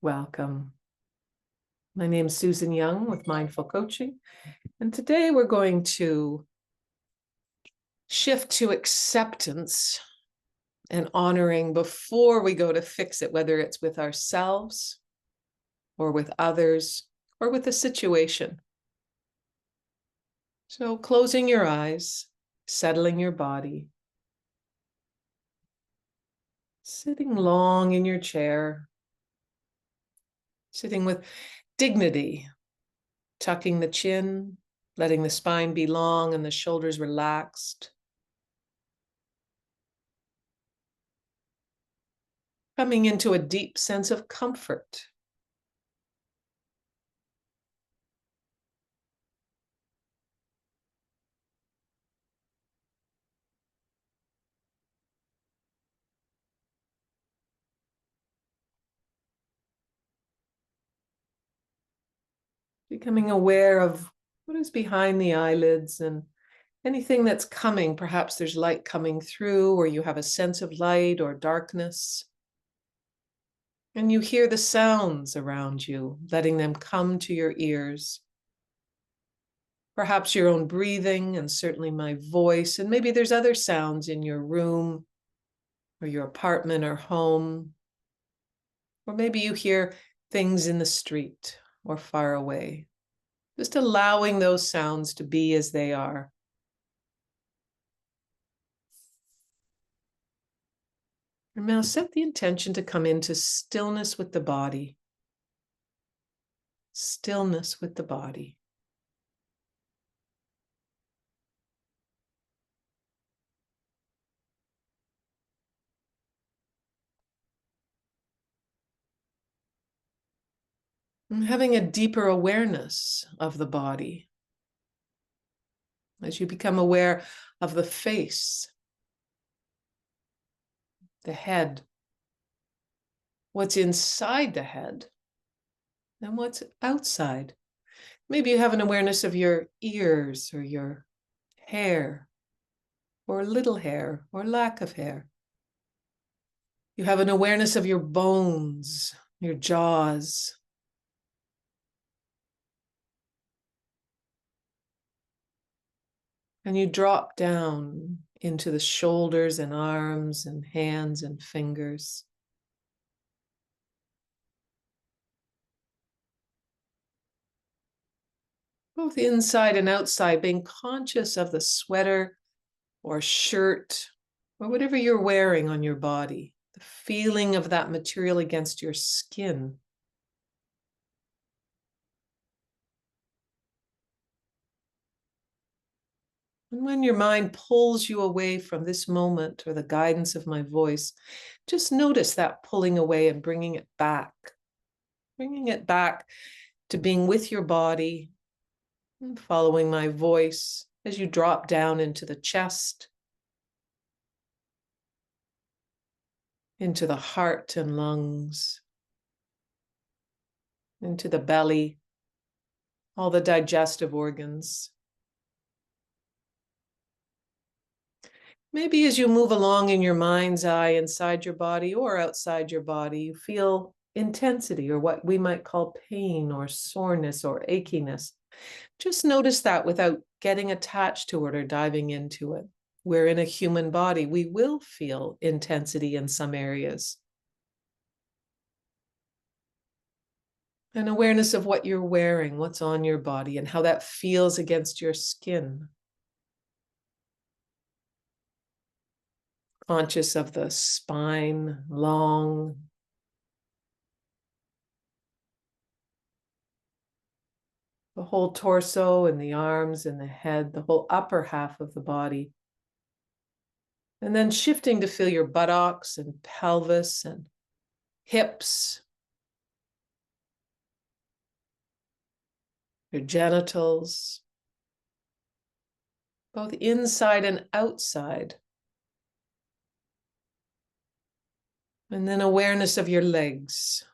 Welcome. My name is Susan Young with Mindful Coaching, and today we're going to shift to acceptance and honoring before we go to fix it, whether it's with ourselves or with others or with a situation. So closing your eyes, settling your body, sitting long in your chair, sitting with dignity, tucking the chin, letting the spine be long and the shoulders relaxed. Coming into a deep sense of comfort. Becoming aware of what is behind the eyelids and anything that's coming. Perhaps there's light coming through, or you have a sense of light or darkness. And you hear the sounds around you, letting them come to your ears. Perhaps your own breathing, and certainly my voice. And maybe there's other sounds in your room or your apartment or home. Or maybe you hear things in the street or far away. Just allowing those sounds to be as they are. And now set the intention to come into stillness with the body. Stillness with the body. And having a deeper awareness of the body. As you become aware of the face, the head, what's inside the head, and what's outside. Maybe you have an awareness of your ears or your hair, or little hair, or lack of hair. You have an awareness of your bones, your jaws. And you drop down into the shoulders and arms and hands and fingers. Both inside and outside, being conscious of the sweater or shirt or whatever you're wearing on your body, the feeling of that material against your skin. And when your mind pulls you away from this moment or the guidance of my voice, just notice that pulling away and bringing it back to being with your body and following my voice as you drop down into the chest, into the heart and lungs, into the belly, all the digestive organs. Maybe as you move along in your mind's eye inside your body or outside your body, you feel intensity or what we might call pain or soreness or achiness. Just notice that without getting attached to it or diving into it. We're in a human body. We will feel intensity in some areas. An awareness of what you're wearing, what's on your body, and how that feels against your skin. Conscious of the spine, long. The whole torso and the arms and the head, the whole upper half of the body. And then shifting to feel your buttocks and pelvis and hips, your genitals, both inside and outside. And then awareness of your legs.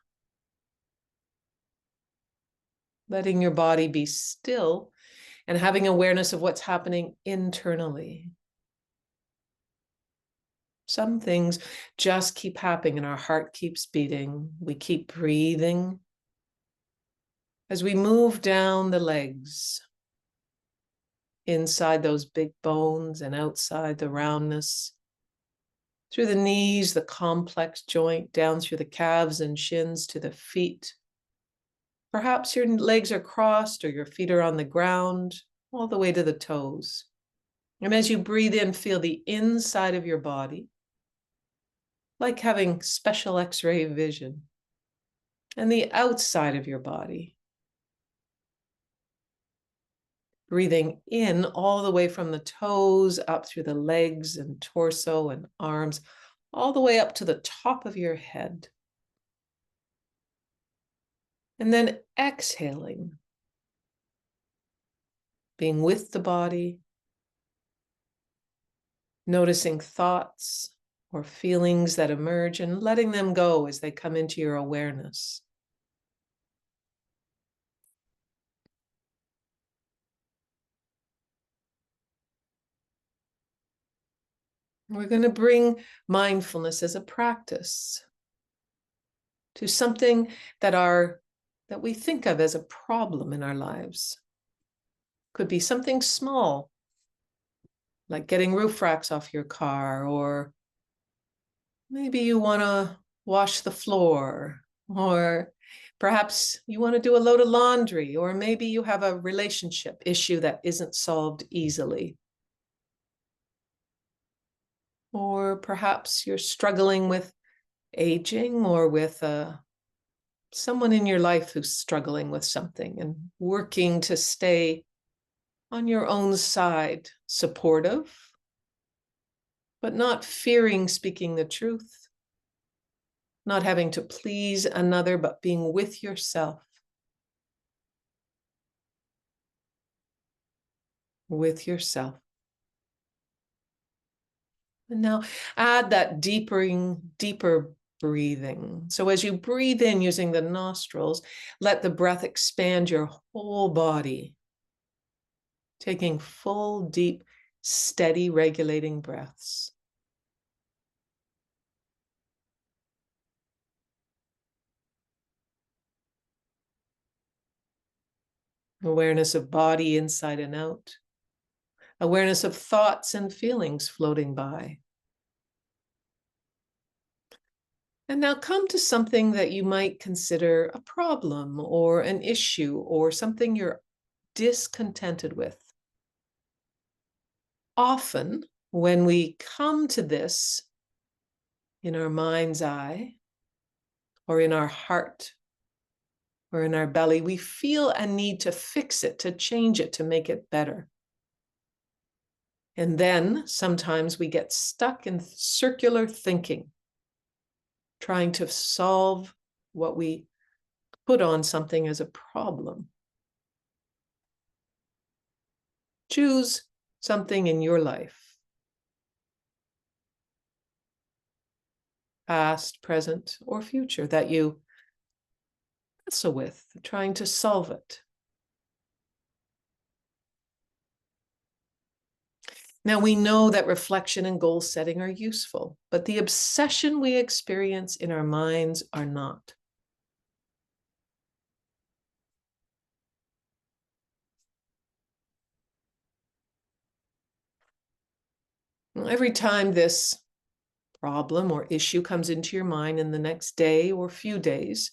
Letting your body be still and having awareness of what's happening internally. Some things just keep happening and our heart keeps beating. We keep breathing. As we move down the legs, inside those big bones and outside the roundness, through the knees, the complex joint, down through the calves and shins to the feet. Perhaps your legs are crossed or your feet are on the ground, all the way to the toes. And as you breathe in, feel the inside of your body, like having special X-ray vision, and the outside of your body. Breathing in all the way from the toes up through the legs and torso and arms, all the way up to the top of your head. And then exhaling, being with the body, noticing thoughts or feelings that emerge and letting them go as they come into your awareness. We're going to bring mindfulness as a practice to something that we think of as a problem in our lives. Could be something small, like getting roof racks off your car, or maybe you want to wash the floor, or perhaps you want to do a load of laundry, or maybe you have a relationship issue that isn't solved easily. Or perhaps you're struggling with aging or with someone in your life who's struggling with something and working to stay on your own side, supportive, but not fearing speaking the truth, not having to please another, but being with yourself. With yourself. And now add that deeper breathing. So as you breathe in using the nostrils, let the breath expand your whole body, taking full, deep, steady, regulating breaths. Awareness of body inside and out. Awareness of thoughts and feelings floating by. And now come to something that you might consider a problem or an issue or something you're discontented with. Often, when we come to this in our mind's eye or in our heart or in our belly, we feel a need to fix it, to change it, to make it better. And then sometimes we get stuck in circular thinking, trying to solve what we put on something as a problem. Choose something in your life, past, present, or future, that you wrestle with, trying to solve it. Now, we know that reflection and goal setting are useful, but the obsession we experience in our minds are not. Every time this problem or issue comes into your mind in the next day or few days,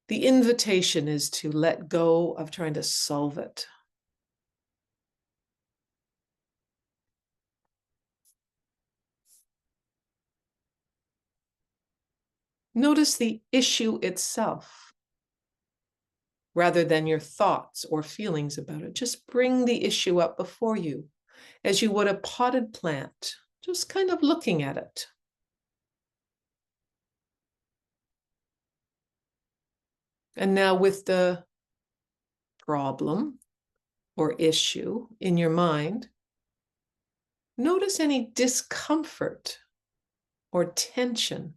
the invitation is to let go of trying to solve it. Notice the issue itself rather than your thoughts or feelings about it. Just bring the issue up before you as you would a potted plant, just kind of looking at it. And now with the problem or issue in your mind, notice any discomfort or tension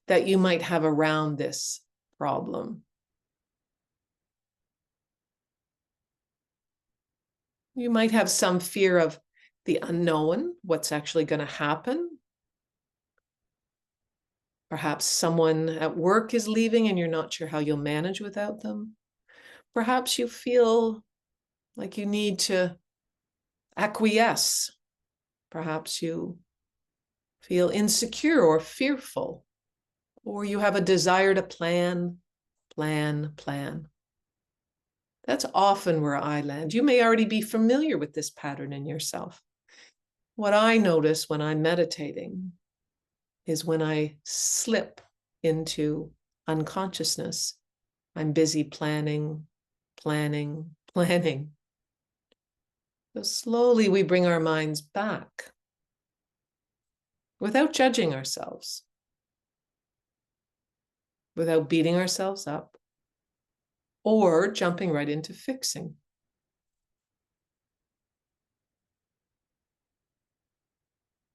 that you might have around this problem. You might have some fear of the unknown, what's actually going to happen, Perhaps someone at work is leaving and you're not sure how you'll manage without them. Perhaps you feel like you need to acquiesce. Perhaps you feel insecure or fearful, or you have a desire to plan. That's often where I land. You may already be familiar with this pattern in yourself. What I notice when I'm meditating is when I slip into unconsciousness, I'm busy planning. So slowly we bring our minds back without judging ourselves, without beating ourselves up, or jumping right into fixing.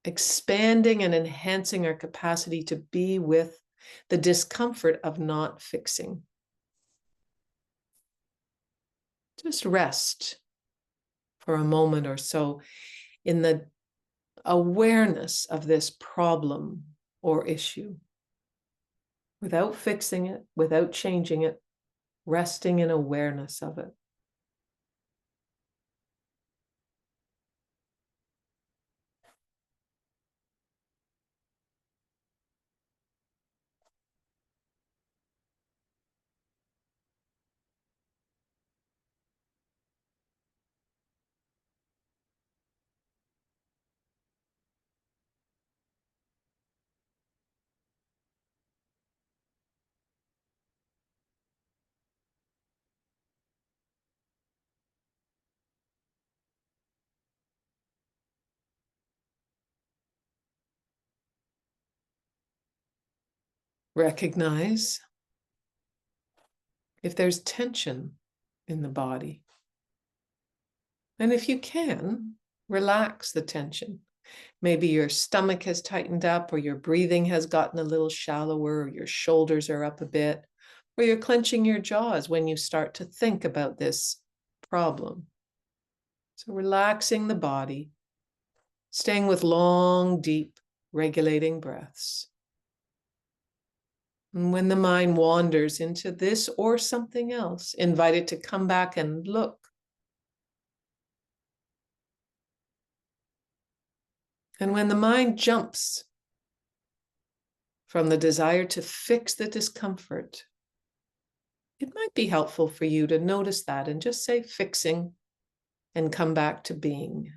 Expanding and enhancing our capacity to be with the discomfort of not fixing. Just rest for a moment or so in the awareness of this problem or issue, without fixing it, without changing it, resting in awareness of it. Recognize if there's tension in the body. And if you can, relax the tension. Maybe your stomach has tightened up, or your breathing has gotten a little shallower, or your shoulders are up a bit, or you're clenching your jaws when you start to think about this problem. So relaxing the body, staying with long, deep, regulating breaths. And when the mind wanders into this or something else, invite it to come back and look. And when the mind jumps from the desire to fix the discomfort, it might be helpful for you to notice that and just say fixing and come back to being.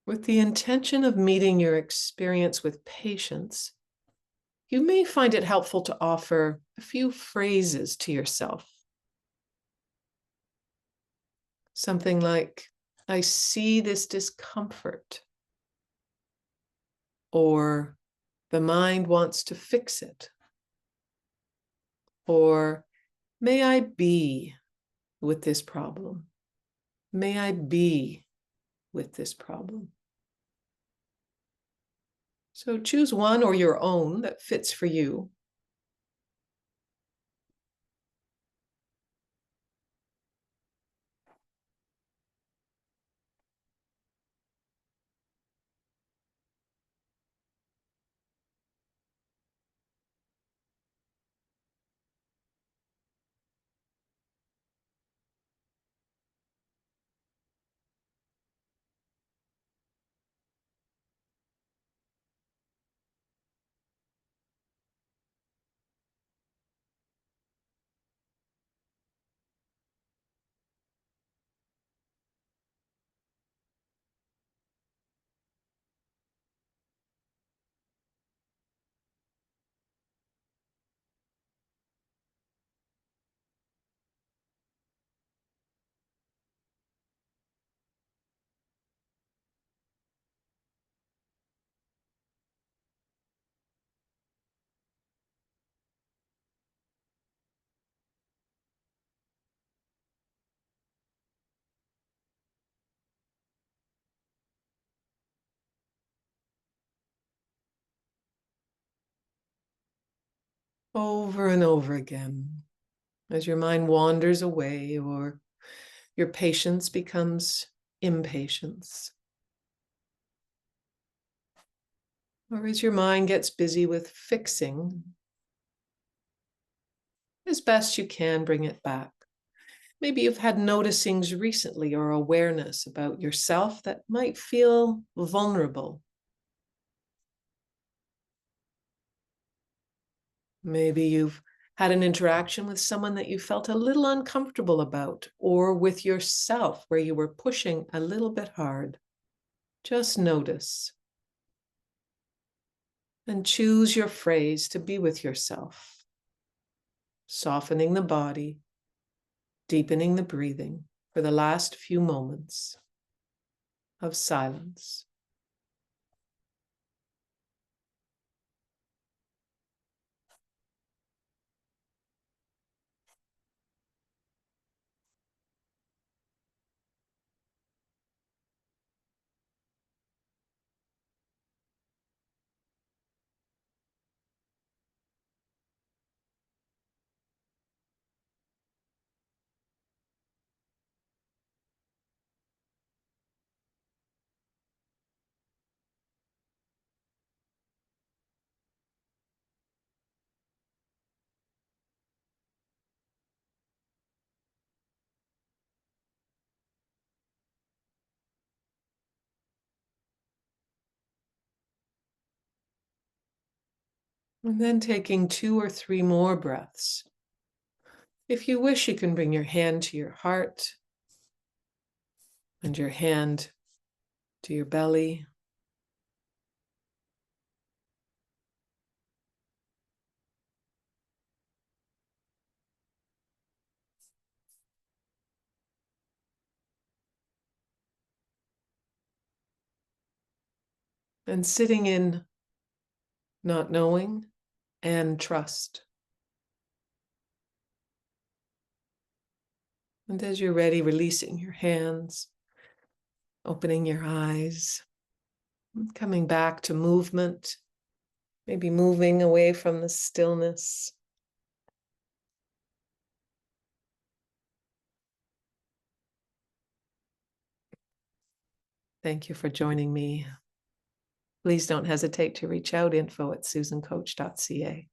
With the intention of meeting your experience with patience, you may find it helpful to offer a few phrases to yourself. Something like, I see this discomfort, or the mind wants to fix it, or may I be with this problem? May I be with this problem? So choose one or your own that fits for you. over and over again as your mind wanders away or your patience becomes impatience, or as your mind gets busy with fixing. As best you can, bring it back. Maybe you've had noticings recently or awareness about yourself that might feel vulnerable. Maybe you've had an interaction with someone that you felt a little uncomfortable about, or with yourself where you were pushing a little bit hard. Just notice and choose your phrase to be with yourself, softening the body, deepening the breathing for the last few moments of silence. And then taking 2 or 3 more breaths. If you wish, you can bring your hand to your heart and your hand to your belly. And sitting in not knowing and trust. And as you're ready, releasing your hands, opening your eyes, coming back to movement, maybe moving away from the stillness. Thank you for joining me. Please don't hesitate to reach out, info@susancoach.ca.